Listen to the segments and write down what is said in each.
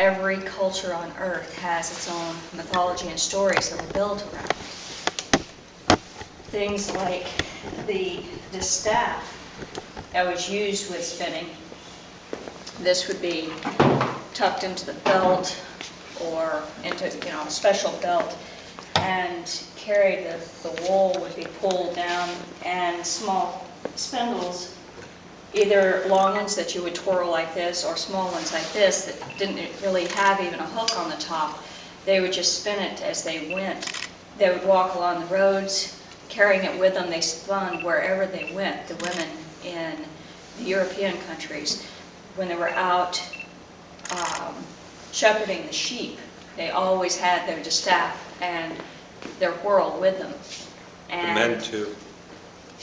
every culture on earth has its own mythology and stories that are built around it. Things like the staff that was used with spinning. This would be tucked into the belt or into a special belt and carried. The wool would be pulled down, and small spindles, either long ones that you would twirl like this or small ones like this that didn't really have even a hook on the top, they would just spin it as they went. They would walk along the roads carrying it with them. They spun wherever they went. The women in the European countries, when they were out shepherding the sheep, they always had their distaff and their whirl with them. And the men too.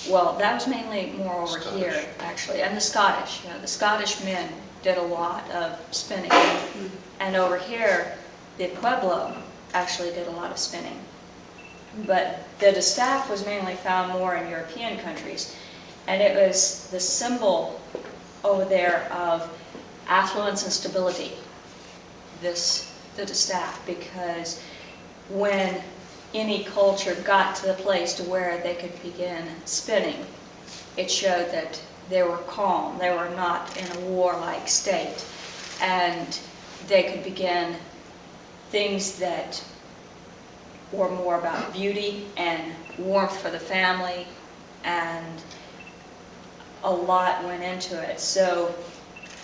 Well, that was mainly more over Scottish. here, actually, and the Scottish. The Scottish men did a lot of spinning, and over here, the Pueblo actually did a lot of spinning. But the distaff was mainly found more in European countries, and it was the symbol over there of affluence and stability, the distaff, because when any culture got to the place to where they could begin spinning, it showed that they were calm, they were not in a warlike state, and they could begin things that were more about beauty and warmth for the family, and a lot went into it. So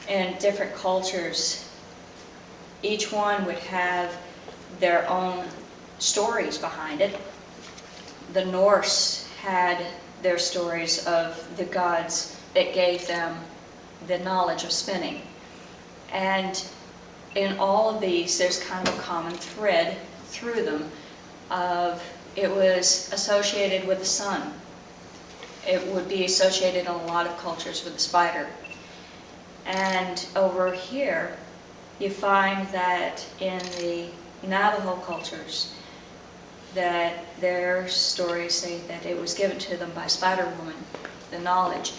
in different cultures, each one would have their own stories behind it. The Norse had their stories of the gods that gave them the knowledge of spinning. And in all of these, there's kind of a common thread through them of it was associated with the sun. It would be associated in a lot of cultures with the spider. And over here, you find that in the Navajo cultures, that their stories say that it was given to them by Spider Woman, the knowledge.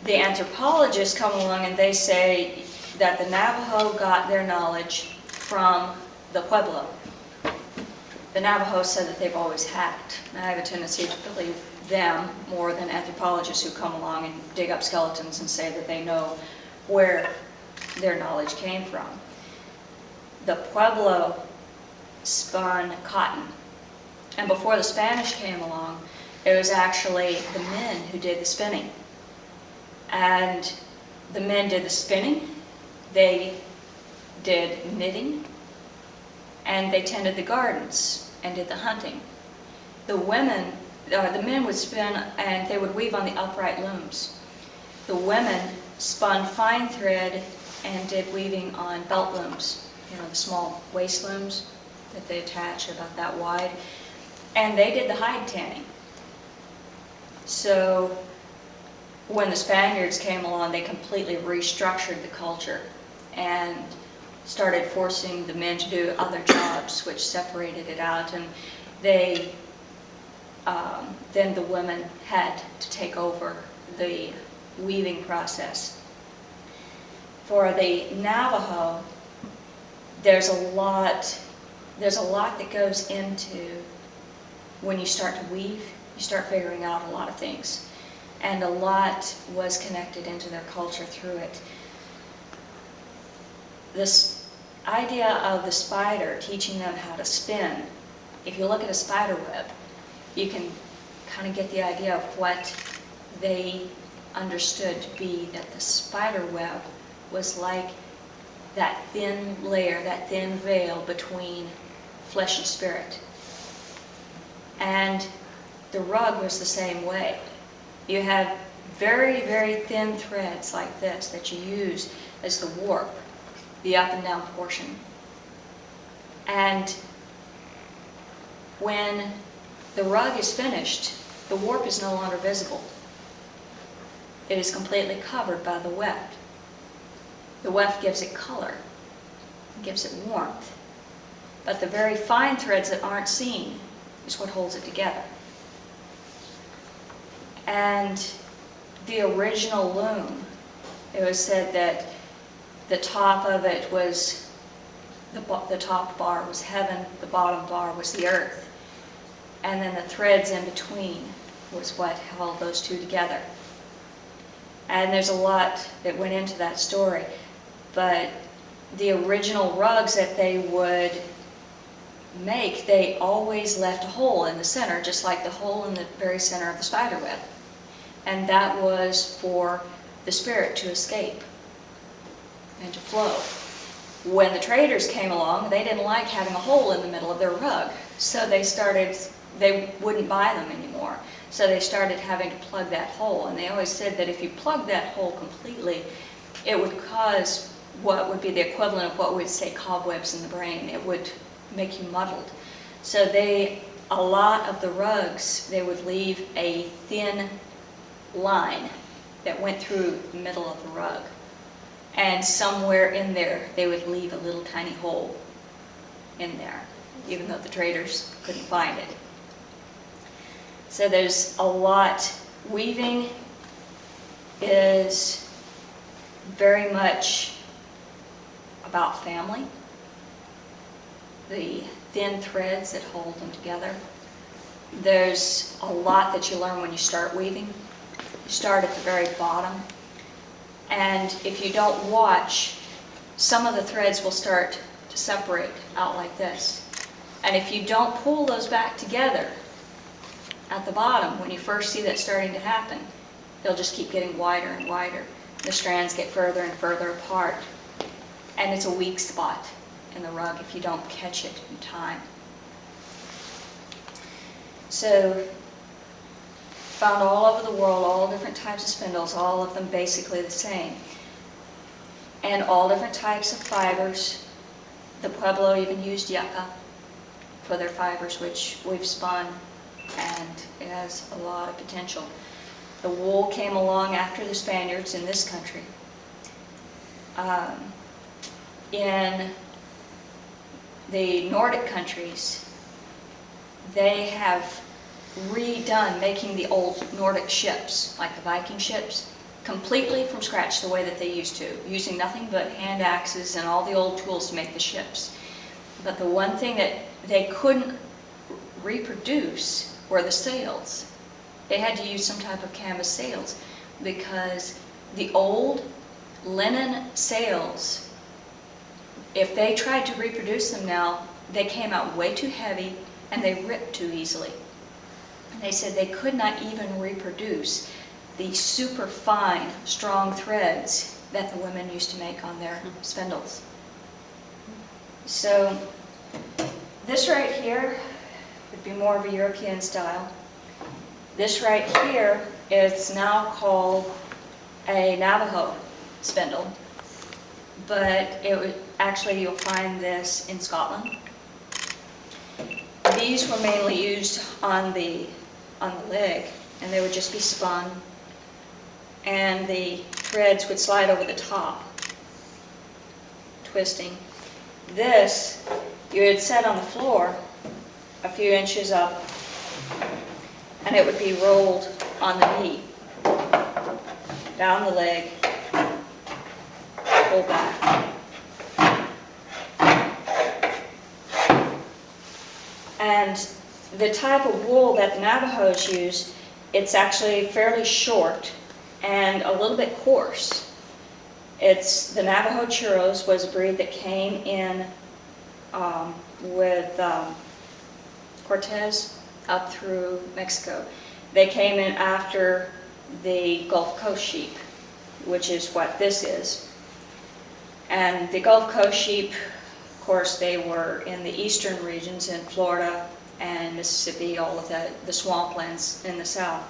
The anthropologists come along and they say that the Navajo got their knowledge from the Pueblo. The Navajo said that they've always had it. And I have a tendency to believe them more than anthropologists who come along and dig up skeletons and say that they know where their knowledge came from. The Pueblo spun cotton. And before the Spanish came along, it was actually the men who did the spinning. And the men did the spinning, they did knitting, and they tended the gardens and did the hunting. The men would spin and they would weave on the upright looms. The women spun fine thread and did weaving on belt looms, the small waist looms that they attach about that wide, and they did the hide tanning. So when the Spaniards came along, they completely restructured the culture and started forcing the men to do other jobs, which separated it out, and then the women had to take over the weaving process. For the Navajo, there's a lot that goes into when you start to weave. You start figuring out a lot of things, and a lot was connected into their culture through it. This idea of the spider teaching them how to spin, if you look at a spider web, you can kind of get the idea of what they understood to be that the spider web was like that thin layer, that thin veil between flesh and spirit. And the rug was the same way. You have very, very thin threads like this that you use as the warp, the up and down portion. And when the rug is finished, the warp is no longer visible. It is completely covered by the weft. The weft gives it color, gives it warmth. But the very fine threads that aren't seen is what holds it together. And the original loom, it was said that the top of it was, the top bar was heaven, the bottom bar was the earth. And then the threads in between was what held those two together. And there's a lot that went into that story. But the original rugs that they would make, they always left a hole in the center, just like the hole in the very center of the spider web. And that was for the spirit to escape and to flow. When the traders came along, they didn't like having a hole in the middle of their rug. So they wouldn't buy them anymore. So they started having to plug that hole. And they always said that if you plug that hole completely, it would cause what would be the equivalent of what we'd say cobwebs in the brain. It would make you muddled. So a lot of the rugs, they would leave a thin line that went through the middle of the rug. And somewhere in there, they would leave a little tiny hole in there, even though the traders couldn't find it. So there's a lot. Weaving is very much about family, the thin threads that hold them together. There's a lot that you learn when you start weaving. You start at the very bottom, and if you don't watch, some of the threads will start to separate out like this. And if you don't pull those back together at the bottom, when you first see that starting to happen, they'll just keep getting wider and wider. The strands get further and further apart, and it's a weak spot in the rug if you don't catch it in time. So, found all over the world, all different types of spindles, all of them basically the same. And all different types of fibers. The Pueblo even used yucca for their fibers, which we've spun, and it has a lot of potential. The wool came along after the Spaniards in this country. In the Nordic countries, they have redone making the old Nordic ships, like the Viking ships, completely from scratch the way that they used to, using nothing but hand axes and all the old tools to make the ships. But the one thing that they couldn't reproduce were the sails. They had to use some type of canvas sails because the old linen sails, if they tried to reproduce them now, they came out way too heavy and they ripped too easily. And they said they could not even reproduce the super fine, strong threads that the women used to make on their spindles. So this right here would be more of a European style. This right here is now called a Navajo spindle, but it would actually, you'll find this in Scotland. These were mainly used on the leg, and they would just be spun, and the threads would slide over the top, twisting. This, you would set on the floor a few inches up, and it would be rolled on the knee, down the leg, pull back. And the type of wool that the Navajos use, it's actually fairly short and a little bit coarse. The Navajo Churros was a breed that came in with Cortez up through Mexico. They came in after the Gulf Coast sheep, which is what this is. And the Gulf Coast sheep, of course, they were in the eastern regions in Florida and Mississippi, all of the swamplands in the south.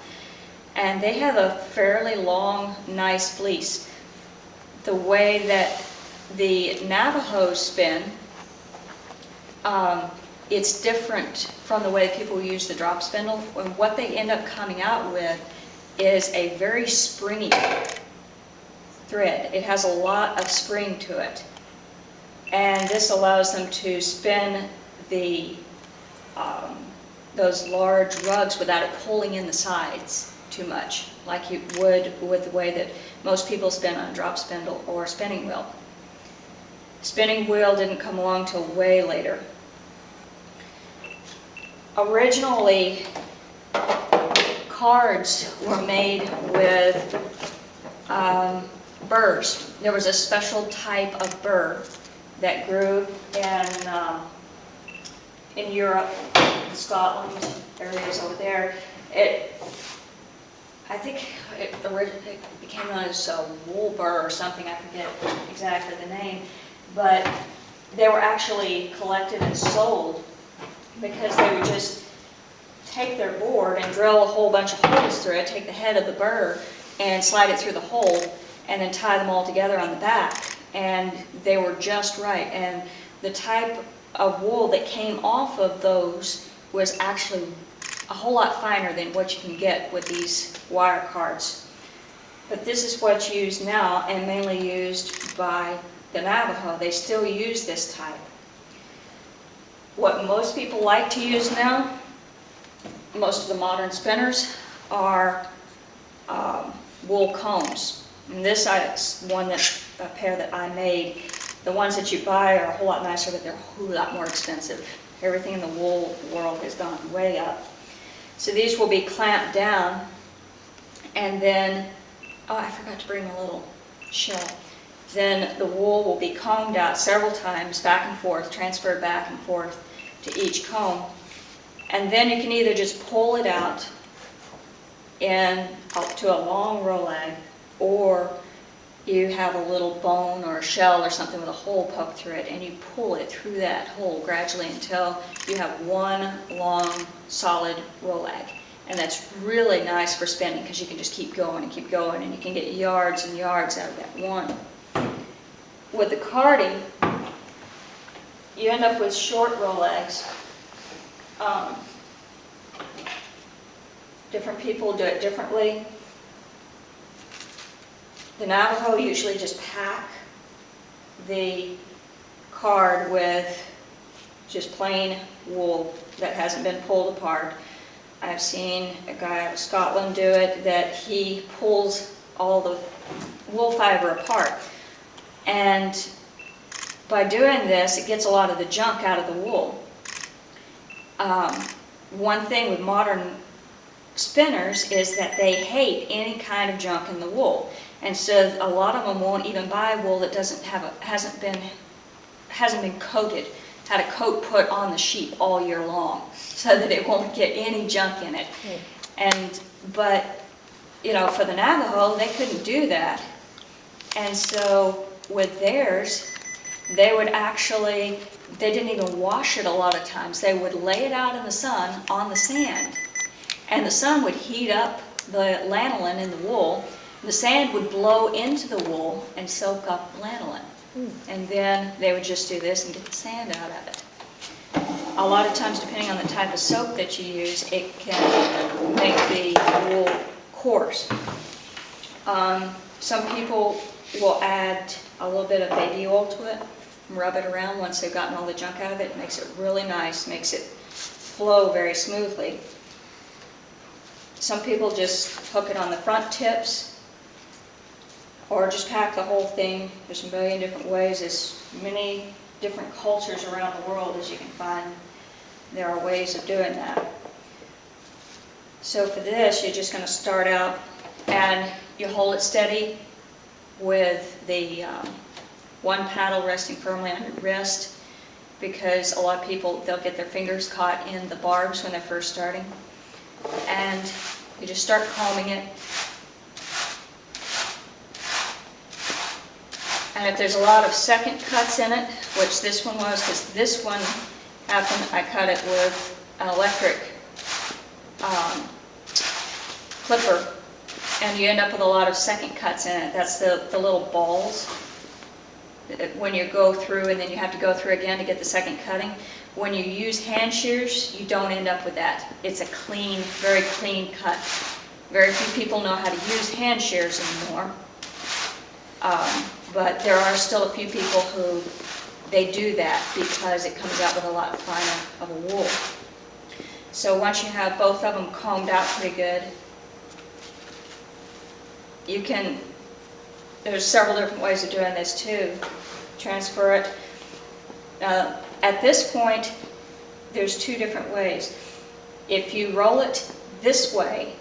And they have a fairly long, nice fleece. The way that the Navajos spin, it's different from the way people use the drop spindle. And what they end up coming out with is a very springy thread. It has a lot of spring to it. And this allows them to spin those large rugs without it pulling in the sides too much, like you would with the way that most people spin on a drop spindle or spinning wheel. Spinning wheel didn't come along till way later. Originally, cards were made with burrs. There was a special type of burr that grew in Europe, in Scotland, areas over there. I think it became known as a wool burr or something, I forget exactly the name, but they were actually collected and sold because they would just take their board and drill a whole bunch of holes through it, take the head of the burr and slide it through the hole, and then tie them all together on the back. And they were just right. And the type of wool that came off of those was actually a whole lot finer than what you can get with these wire cards. But this is what's used now and mainly used by the Navajo. They still use this type. What most people like to use now, most of the modern spinners, are wool combs. And this is a pair that I made. The ones that you buy are a whole lot nicer, but they're a whole lot more expensive. Everything in the wool world has gone way up. So these will be clamped down, and then, oh, I forgot to bring a little shell. Then the wool will be combed out several times, back and forth, transferred back and forth to each comb. And then you can either just pull it out up to a long rolag, or you have a little bone or a shell or something with a hole poked through it, and you pull it through that hole gradually until you have one long, solid rolag. And that's really nice for spinning because you can just keep going, and you can get yards and yards out of that one. With the carding, you end up with short rolags. Different people do it differently. The Navajo usually just pack the card with just plain wool that hasn't been pulled apart. I've seen a guy out of Scotland do it, that he pulls all the wool fiber apart. And by doing this, it gets a lot of the junk out of the wool. One thing with modern spinners is that they hate any kind of junk in the wool. And so a lot of them won't even buy wool that hasn't been coated, had a coat put on the sheep all year long, so that it won't get any junk in it. But for the Navajo, they couldn't do that. And so with theirs, they didn't even wash it a lot of times. They would lay it out in the sun on the sand, and the sun would heat up the lanolin in the wool. The sand would blow into the wool and soak up the lanolin. And then they would just do this and get the sand out of it. A lot of times, depending on the type of soap that you use, it can make the wool coarse. Some people will add a little bit of baby oil to it and rub it around once they've gotten all the junk out of it. It makes it really nice, makes it flow very smoothly. Some people just hook it on the front tips, or just pack the whole thing. There's a million different ways. As many different cultures around the world as you can find, there are ways of doing that. So for this, you're just going to start out and you hold it steady with the one paddle resting firmly on your wrist, because a lot of people, they'll get their fingers caught in the barbs when they're first starting. And you just start combing it. And if there's a lot of second cuts in it, which this one was, because this one happened, I cut it with an electric clipper, and you end up with a lot of second cuts in it. That's the little balls when you go through, and then you have to go through again to get the second cutting. When you use hand shears, you don't end up with that. It's a clean, very clean cut. Very few people know how to use hand shears anymore. But there are still a few people who they do that because it comes out with a lot finer of a wool. So once you have both of them combed out pretty good, there's several different ways of doing this too. transfer it. At this point, there's two different ways. If you roll it this way,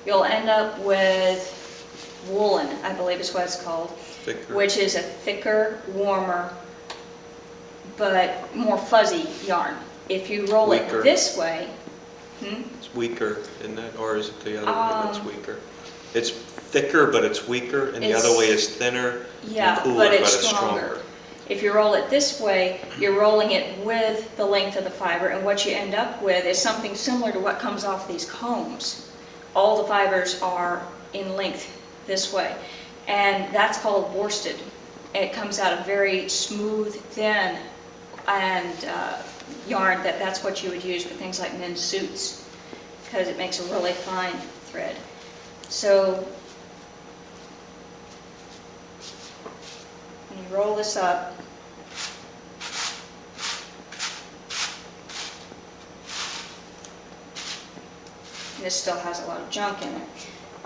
you'll end up with woolen, I believe is what it's called, Thicker. which is a thicker, warmer, but more fuzzy yarn. If you roll Weaker. it this way, It's weaker, isn't it? Or is it the other way that's Um, weaker? It's thicker, but it's weaker, and the It's- other way is thinner yeah, and cooler, but but it's it's stronger. If you roll it this way, you're rolling it with the length of the fiber, and what you end up with is something similar to what comes off these combs. All the fibers are in length this way, and that's called worsted. It comes out a very smooth, thin, and yarn that's what you would use for things like men's suits, because it makes a really fine thread. So when you roll this up, this still has a lot of junk in it.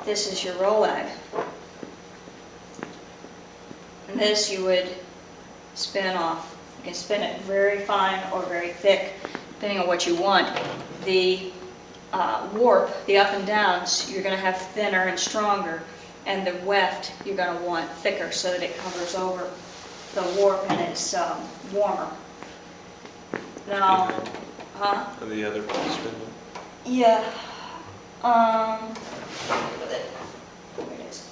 This is your roll-ag. And this you would spin off. You can spin it very fine or very thick, depending on what you want. The warp, the up and downs, you're going to have thinner and stronger, and the weft you're going to want thicker so that it covers over the warp and it's warmer. Now, And the other spindle. yeah. Here it is.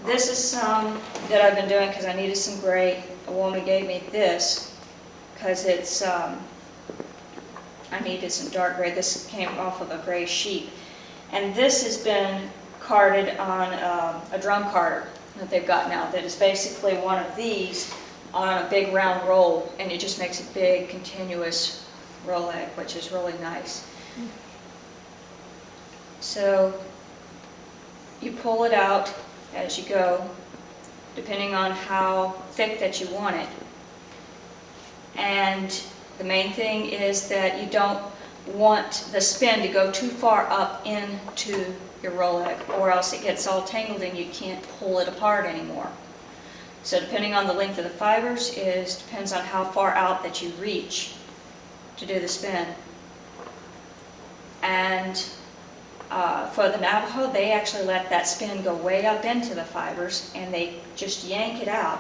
This is some that I've been doing because I needed some gray. A woman gave me this because it's, I needed some dark gray. This came off of a gray sheet. And this has been carded on a drum carder that they've got now that is basically one of these on a big round roll, and it just makes a big continuous roll egg, which is really nice. So you pull it out as you go, depending on how thick that you want it. And the main thing is that you don't want the spin to go too far up into your roll egg, or else it gets all tangled and you can't pull it apart anymore. So depending on the length of the fibers depends on how far out that you reach to do the spin. And for the Navajo, they actually let that spin go way up into the fibers, and they just yank it out.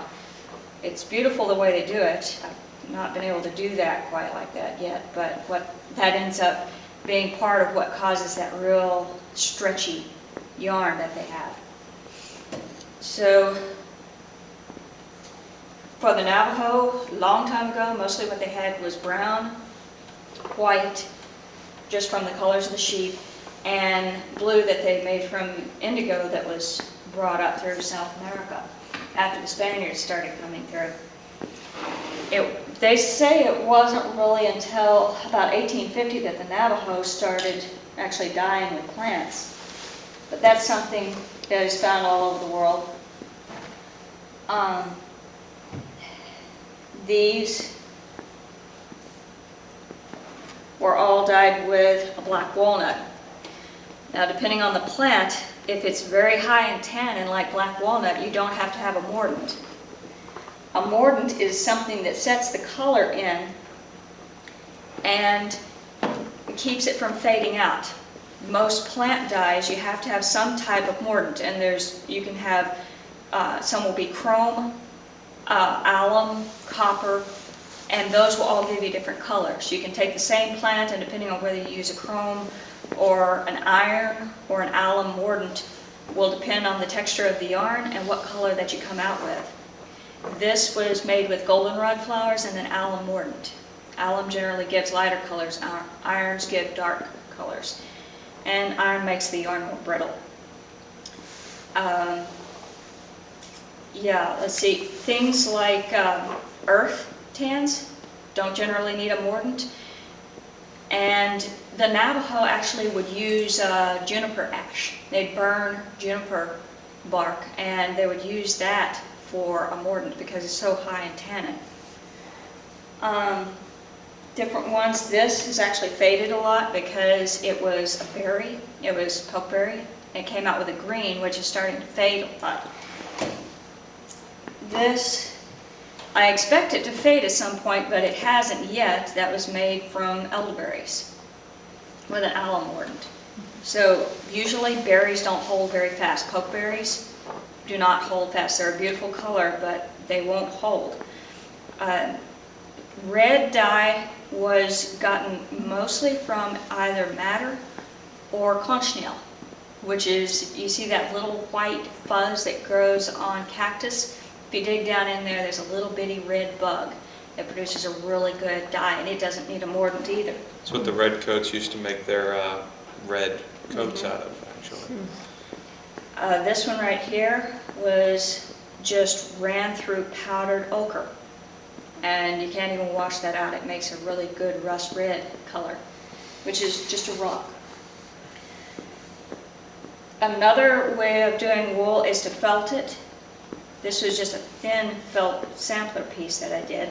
It's beautiful the way they do it. I've not been able to do that quite like that yet, but that ends up being part of what causes that real stretchy yarn that they have. So for the Navajo, long time ago, mostly what they had was brown, white, just from the colors of the sheep, and blue that they made from indigo that was brought up through South America after the Spaniards started coming through. They say it wasn't really until about 1850 that the Navajo started actually dyeing with plants, but that's something that is found all over the world. These were all dyed with a black walnut. Now, depending on the plant, if it's very high in tannin like black walnut, you don't have to have a mordant. A mordant is something that sets the color in and keeps it from fading out. Most plant dyes, you have to have some type of mordant, and you can have, some will be chrome, alum, copper, and those will all give you different colors. You can take the same plant, and depending on whether you use a chrome or an iron or an alum mordant, will depend on the texture of the yarn and what color that you come out with. This was made with goldenrod flowers and an alum mordant. Alum generally gives lighter colors, irons give dark colors, and iron makes the yarn more brittle. Let's see, things like earth tans don't generally need a mordant, and the Navajo actually would use juniper ash. They'd burn juniper bark, and they would use that for a mordant because it's so high in tannin. Different ones. This is actually faded a lot because it was a berry. It was pokeberry. It came out with a green, which is starting to fade a lot. This I expect it to fade at some point, but it hasn't yet. That was made from elderberries with an alum mordant. So usually berries don't hold very fast. Pokeberries do not hold fast. They're a beautiful color, but they won't hold. Red dye was gotten mostly from either madder or cochineal, which is, you see that little white fuzz that grows on cactus? If you dig down in there, there's a little bitty red bug that produces a really good dye, and it doesn't need a mordant either. That's what the redcoats used to make their red coats out of, actually. This one right here was just ran through powdered ochre. And you can't even wash that out. It makes a really good rust red color, which is just a rock. Another way of doing wool is to felt it. This was just a thin felt sampler piece that I did.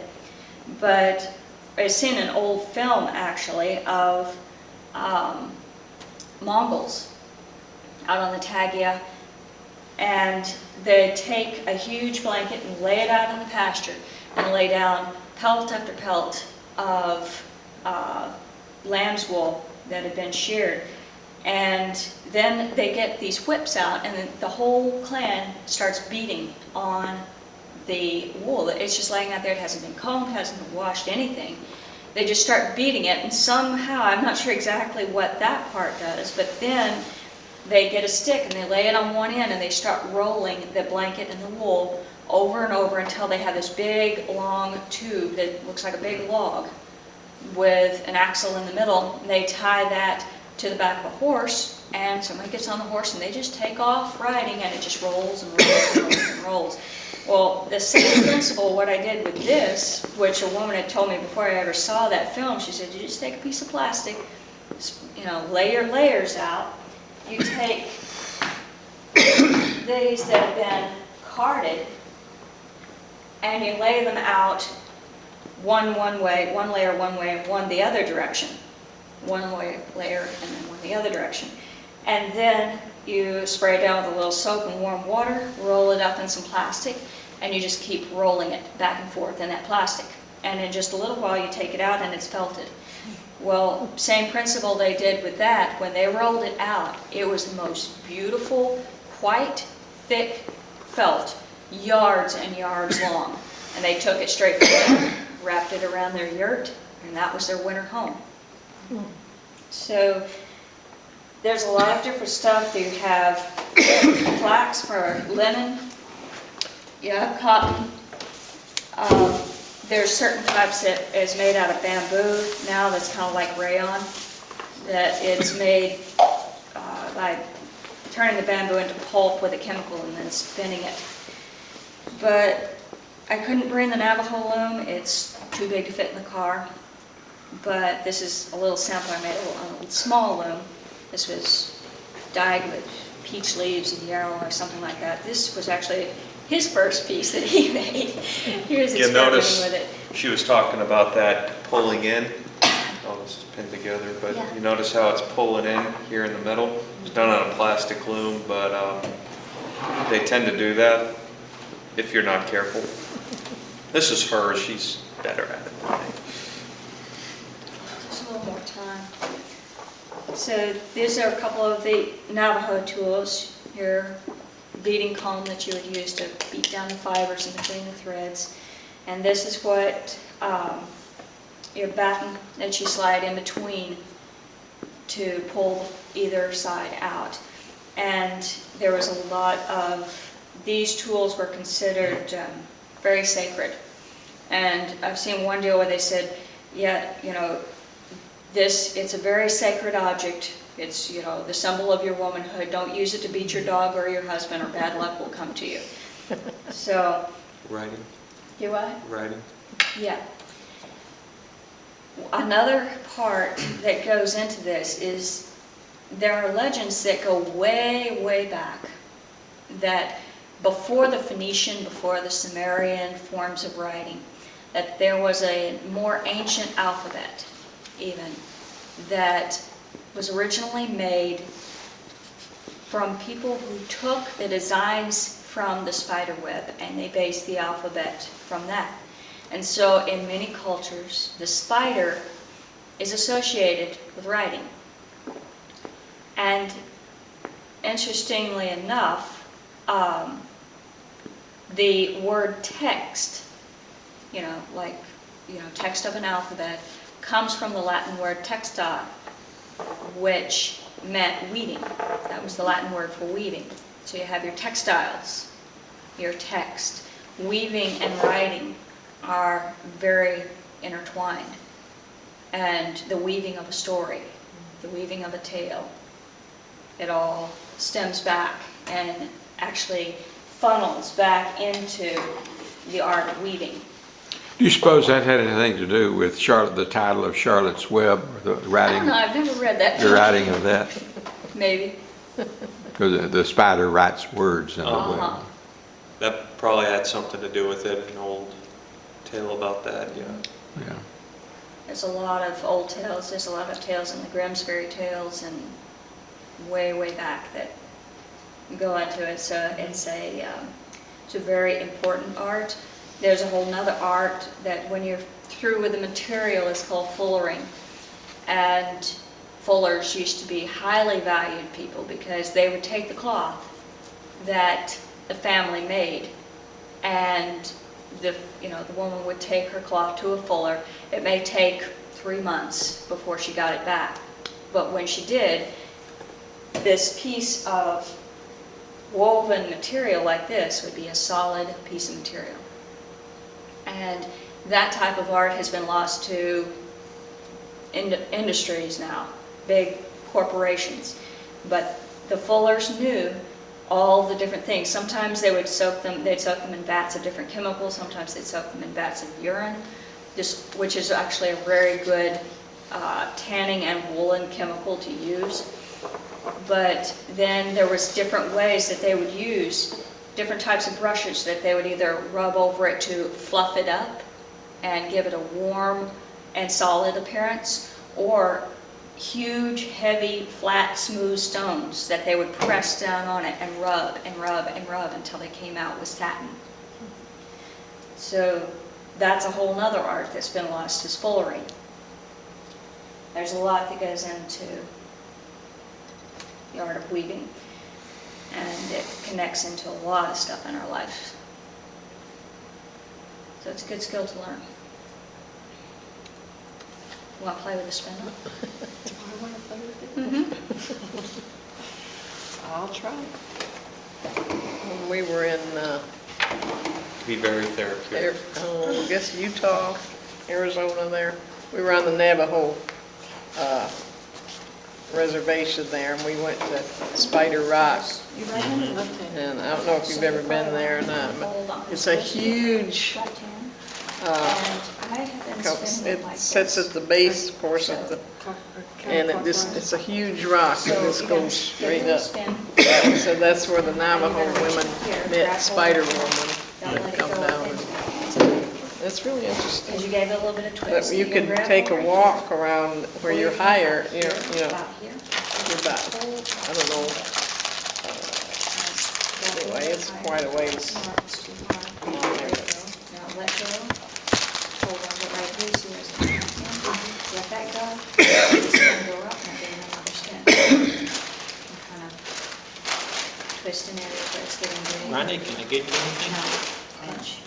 But I've seen an old film, actually, of Mongols out on the taiga, and they take a huge blanket and lay it out in the pasture and lay down pelt after pelt of lamb's wool that had been sheared. And then they get these whips out, and then the whole clan starts beating on the wool. It's just laying out there. It hasn't been combed, hasn't been washed, anything. They just start beating it, and somehow, I'm not sure exactly what that part does, but then they get a stick and they lay it on one end and they start rolling the blanket and the wool over and over until they have this big, long tube that looks like a big log with an axle in the middle. And they tie that to the back of a horse, and somebody gets on the horse and they just take off riding, and it just rolls and rolls and rolls and rolls. Well, the same principle, what I did with this, which a woman had told me before I ever saw that film, she said, you just take a piece of plastic, lay your layers out. You take these that have been carded, and you lay them out one way, one layer one way, and one the other direction. One layer and then one the other direction. And then you spray it down with a little soap and warm water, roll it up in some plastic, and you just keep rolling it back and forth in that plastic. And in just a little while you take it out and it's felted. Well, same principle they did with that. When they rolled it out, it was the most beautiful, white, thick felt, yards and yards long. And they took it straight from there, wrapped it around their yurt, and that was their winter home. So there's a lot of different stuff. You have flax for linen. You have cotton. There's certain types that is made out of bamboo now that's kind of like rayon, that it's made by turning the bamboo into pulp with a chemical and then spinning it. But I couldn't bring the Navajo loom. It's too big to fit in the car. But this is a little sample I made, a small loom. This was dyed with peach leaves and yarrow or something like that. This was actually his first piece that he made. He was experimenting with it. She was talking about that pulling in. Oh, this is pinned together, but Yeah. You notice how it's pulling in here in the middle? It's done on a plastic loom, but they tend to do that if you're not careful. This is hers. She's better at it than me. Just a little more time. So these are a couple of the Navajo tools. Your beading comb that you would use to beat down the fibers in between the threads. And this is what your batten that you slide in between to pull either side out. And there was a lot of, these tools were considered very sacred. And I've seen one deal where they said, yeah, it's a very sacred object. It's, the symbol of your womanhood. Don't use it to beat your dog or your husband, or bad luck will come to you. So. Writing. You what? Writing. Yeah. Another part that goes into this is there are legends that go way, way back, that before the Phoenician, before the Sumerian forms of writing, that there was a more ancient alphabet, even, that was originally made from people who took the designs from the spider web and they based the alphabet from that. And so in many cultures, the spider is associated with writing. And interestingly enough, the word text, text of an alphabet, comes from the Latin word textile, which meant weaving. That was the Latin word for weaving. So you have your textiles, your text. Weaving and writing are very intertwined. And the weaving of a story, the weaving of a tale, it all stems back and actually funnels back into the art of weaving. Do you suppose that had anything to do with the title of Charlotte's Web, or the I writing, don't know, I've never read that. the writing of that? Maybe. Because the spider writes words in the Uh-huh. web. That probably had something to do with it, an old tale about that, yeah. Yeah. There's a lot of old tales, there's a lot of tales in the Grimm's fairy tales and way, way back that go into it. So it's a very important art. There's a whole nother art that when you're through with the material is called fullering. And fullers used to be highly valued people because they would take the cloth that the family made, and the woman would take her cloth to a fuller. It may take 3 months before she got it back, but when she did, this piece of woven material like this would be a solid piece of material. And that type of art has been lost to industries now, big corporations. But the fullers knew all the different things. Sometimes they'd soak them in vats of different chemicals, sometimes they'd soak them in vats of urine, which is actually a very good tanning and woolen chemical to use. But then there was different ways that they would use, different types of brushes that they would either rub over it to fluff it up and give it a warm and solid appearance, or huge, heavy, flat, smooth stones that they would press down on it and rub and rub and rub until they came out with satin. So that's a whole nother art that's been lost, is fullering. There's a lot that goes into the art of weaving, and it connects into a lot of stuff in our life. So it's a good skill to learn. You want to play with the spindle? Do I want to play with it? Mm-hmm. I'll try. When we were in, Be very therapeutic. I guess Utah, Arizona there, we were on the Navajo reservation there, and we went to Spider Rock. You ready? And I don't know if you've ever been there or not, but it's a huge, it sits at the base, of course, and it's a huge rock that just goes straight up. So that's where the Navajo women met Spider Woman that come down. It's really interesting. Because you gave it a little bit of But twist. you could grab take a over walk around where here, you're higher, here, you're about here. about, I don't know, anyway, it's quite a ways. No, it's too hard. There you go. Now let go. Hold on, get right here, see where's the spin. Let that go. The spin go up, and then another spin. And kind of twist in areas where it's getting big. Renae, can I get you anything? Now, pinch.